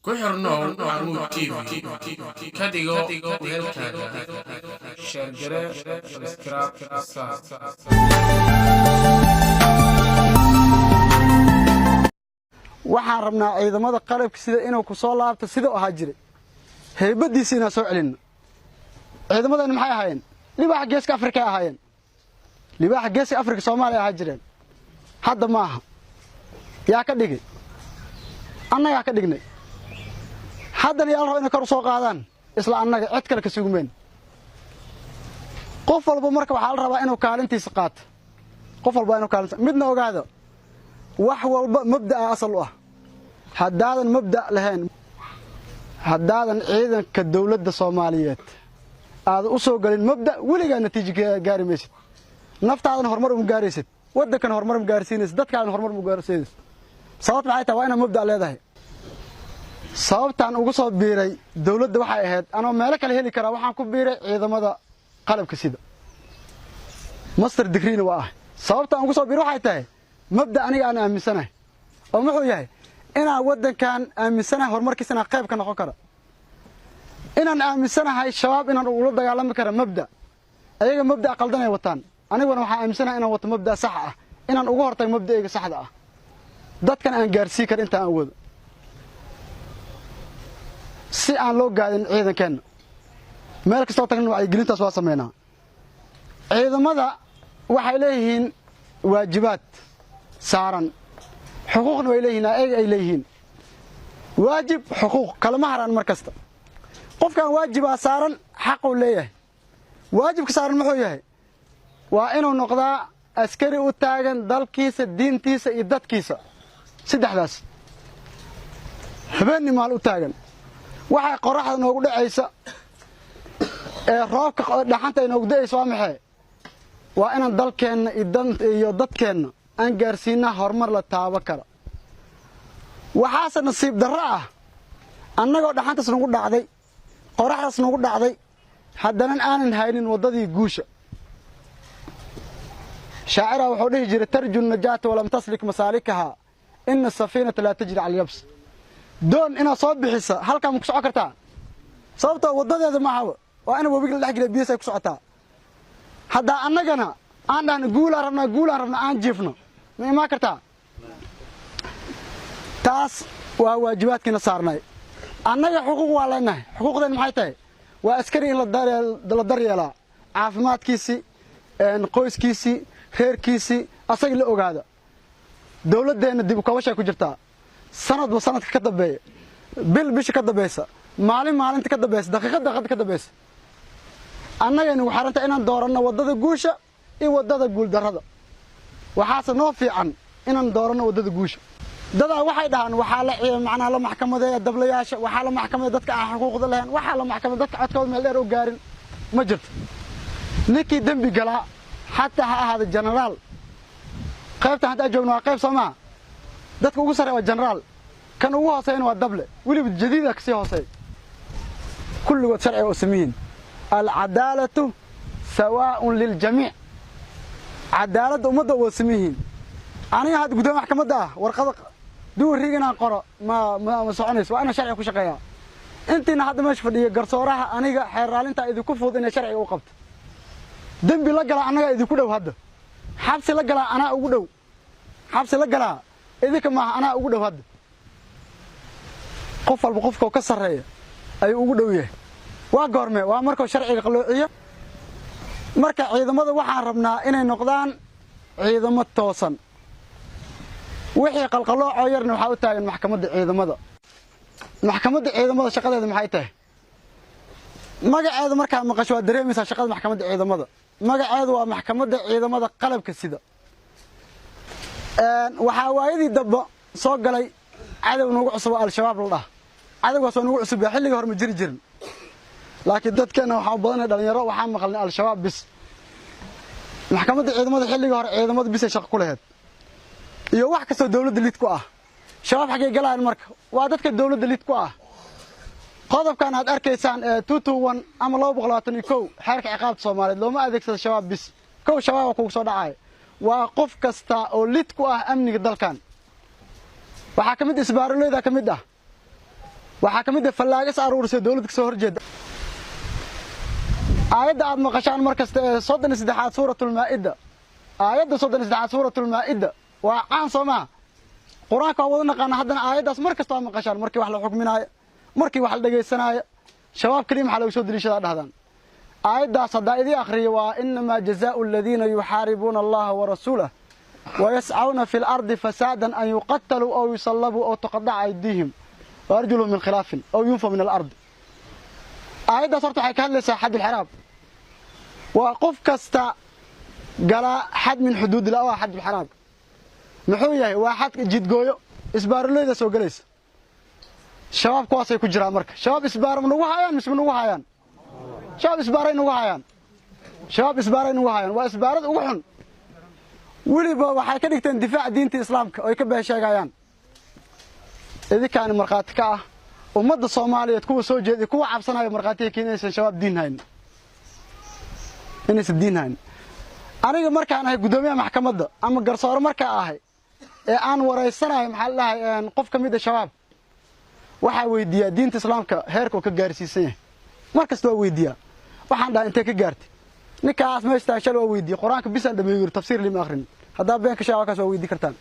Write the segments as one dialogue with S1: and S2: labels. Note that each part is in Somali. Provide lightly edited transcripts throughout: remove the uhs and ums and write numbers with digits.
S1: ku xirnow Maxamuud TV ka dhigo weelkaaga share gare subscribe
S2: waxaan rabnaa ciidamada qalabka sida inuu ku soo laabto sida uu ahaa jiray heybadiisina soo celin ciidamadan maxay ahaayeen libaaxa geeska Afrika ahaayeen libaaxa geeska Afrika Soomaaliya ahaa jireen hadda maaha yaa ka dhigay annaga ka dhignay haddana yaa inay kor soo qaadaan isla annaga cid kale ka sugmeen qof walba marka waxa la rabaa inuu kaalintiisa qaato qof walba inuu kaalintiisa midna ogaado wax walba mabda'a asal u ah haddaadan mabda' lahayn haddaadan ciidanka dawladda Soomaaliyeed aad u soo galin mabda' weliga natiijo gaari maysid naftaadan horumar u gaaraysid waddankan horumar u gaarsiinaysid dadkaan horumar u gaarsiinaysid sababta maxay tahay waa inaad mabda' leedahay sababtaan ugu soo biiray dawladda waxay ahayd anoo meel kale heli kara waxaan ku biiray ciidamada qalabka sida master degree waa sababtaan ugu soo biiray waxay tahay mabda' aniga aan aaminsanahay oo muxuu yahay inaan waddankan aaminsanahay horumarkiisana qayb ka noqon kara inaan aaminsanahay shabaab inaan ula dagaalami kara mabda' ayaga mabda' qaldan ay wataan aniguna waxaan aaminsanahay inaan wato mabda' sax ah inaan ugu hortago mabda'ayga saxda ah dadkan aan gaarsii kar inta aan wado si aan loo gaadin ciidankeena meel kasta oo tagna ay gelintaas waa sameynaa ciidamada waxay leeyihiin waajibaad saaran xuquuqna way leeyihiin ay leeyihiin waajib xuquuq kalama haraan mar kasta qofkan waajibaa saaran xaq uu leeyahay waajibka saaran muxuu yahay waa inuu noqdaa askari u taagan dalkiisa diintiisa iyo dadkiisa saddexdaas habeen maal u taagan waxay qoraxda noogu dhacaysa ee roobka dhaxanta inoogu da'ayso waa maxay waa inaan dalkeenna iyo dadkeenna aan gaarsiinaa horumar la taaban karo waxaase nasiib darro ah annagoo dhaxantaas nagu dhacday qoraxdaas nagu dhacday haddana aanan haynin waddadii guusha shaacira wuxuu dhihi jiray tarju najaata walam taslik masaalikaha inna safiinata laa tajri cala alyabs doon inaad soo bixisa halkaa ma ku socon kartaa sababtoo waddadeeda maaha waa ina webiga la dhex geliya biyas ay ku socotaa haddaa annagana aan dhahno guulaan rabnaa aan jiifno ma imaan kartaa taas waa waajibaadkiina saarnay annaga xuquuq waa leenahay xuquuqdeen maxay tahay waa askari in la daryeelaa caafimaadkiisii qoyskiisii reerkiisii asaga la ogaada dawladdeenna dib u kabashay ku jirtaa sanadba sanadka ka dambeeya bil bisha ka dambaysa maalinta ka dambaysa daqiiqada ka dambaysa annagaynu ugu xaranta inaan dooranno waddada guusha iyo waddada guuldarrada waxaase noo fiican inaan dooranno waddada guusha dadaa waxay dhahaan waxaa la maxkamadeeya dablayaasha waxaa la maxkamadeeya dadka aan xuquuqda lahayn waxaa la maxkamadeeya dadka codkooda meel dheer oo gaarin ma jirto ninkii dembi galaa xataa ha ahaada jenaraal qaybtan hadda joogno waa qayb Soomaa dadka ugu sarreeya waa jenaraal kan ugu hooseeyna waa dable weliba jadiida ka sii hooseeya kulligood sharci oo sameeyeen alcadaalatu sawaa'un liljamiic cadaaladda ummadda waa sameeyeen aniga had gudoomiyaha maxkamadda ah warqada duuriigana qoro ma soconayso waa inaan sharci ku shaqeeyaa intiina hadda meesha fadhiyo garsooraha aniga xeer raalinta idinku fudud inay sharciga u qabto dambi la gala anaga idinku dhow hadda xabsi la gala anaa ugu dhow xabsi la gala idinka maaha anaa ugu dhow hadda qof walba qofka ka sarreeya ay ugu dhow yahay waa goorme waa markuu sharciga qaloociyo marka ciidamada waxaan rabnaa inay noqdaan ciidamo toosan wixii qalqalooco yarna waxa u taagan maxkamadda ciidamada shaqadeeda maxay tahay magaceeda markaa maqasho waa dareemaysaa shaqada maxkamadda ciidamada magaceedu waa maxkamadda ciidamada qalabka sida waxaa waayadii damba soo galay cadow nagu cusub al-shabaab la dhaha cadowgaas waa nagu cusub xilliga hore ma jiri jirin laakiin dadkeena waxaa badanay dhalinyaro waxaa maqalnay al-shabaab bis maxkamadda ciidamada xilliga hore ciidamada bis ay shaqo ku lahayd iyo wax kastoo dawladda lid ku ah shabaab xagee galayaan marka waa dadka dawladda lid ku ah qodobkan aad arkaysaan 221 ama 221 xeerka ciqaabta Soomaaliyeed looma adeegsado shabaab bis kow shabaab ku soo dhacay waa qof kasta oo lid ku ah amniga dalkan waxaa kamid isbaaroleyda kamid ah waxaa ka mid ah fallaagas aruurisay dawladda ka soo horjeeda aayadda aad maqashaan markasta ee 33 suuratul maa'ida aayadda 33 suuratul maa'ida waa caan Soomaa quraanka wada naqaan haddana aayadaas markasta waa maqashaan markii wax la xukminaayo markii wax la dhageysanaayo shabaab kaliya maxaa lagu soo dilishadaa dhahdaan aayadaas hadda idii akhriyo waa inma jazaa'u alladhina yuharibuna allaha wa rasulahu wa yas'auna fil ardi fasadan an yuqattalu aw yusallabu aw tuqatta'a aydihim wa arjuluhum min khilafin aw yunfaw min al ard aayadaas horta waxay ka hadlaysaa xad al-xiraab waa qof kasta gala xad min xuduud la waa xad al-xiraab muxuu yahay waa xad jidgooyo isbaarleyda soo galaysa shabaab kuwaasay ku jiraan marka shabaab isbaaram nagu hayaan misma nagu hayaan shabaab isbaaray nagu hayaan shabaab isbaaray nagu hayaan waa isbaarada ugu xun waliba waxay ka dhigteen difaac diinta islaamka oo ay ka beesheegayaan idinkaan marqaati ka ah ummadda Soomaaliyeed kuwa soo jeeday kuwa cabsanaya marqaatiga keenaysan shabaab diin hayn inaysan diin hayn aniga markaan ahay gudoomiyaha maxkamadda ama garsoore markaa ahay ee aan wareysanahay maxaa la dhahay qof kamid ah shabaab waxa weydiiyaa diinta islaamka heerka ka gaarsiisan yahay markasta waa weydiiyaa waxaan dhahay intee ka gaartay ninkaas meesha shal waa weydiiyo quraanka bisan dhameeyo tafsiir lima akhrin hadaa beenka shabaab kaas waa weydii kartaan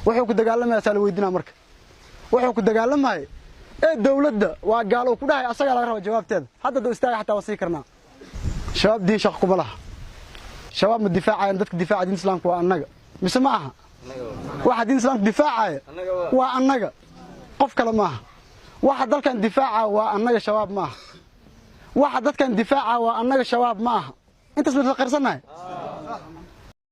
S2: wuxuu ku dagaalamayaa sala weydina marka wuxuu ku dagaalamay ee dawladda waa gaalo ku dhahay asaga laga rabo jawaabteeda hadda doo istaaga xataa wasii karnaa shabaab diin shaqo kuma laha shabaab ma difaacayaan dadka difaaca diinta islaamka waa annaga mise ma aha waxa diinta islaamka difaacaya waa annaga qof kale ma aha waxa dalkan difaaca waa annaga shabaab ma aha waxa dadkan difaaca waa annaga shabaab ma aha intaas ma qarsanay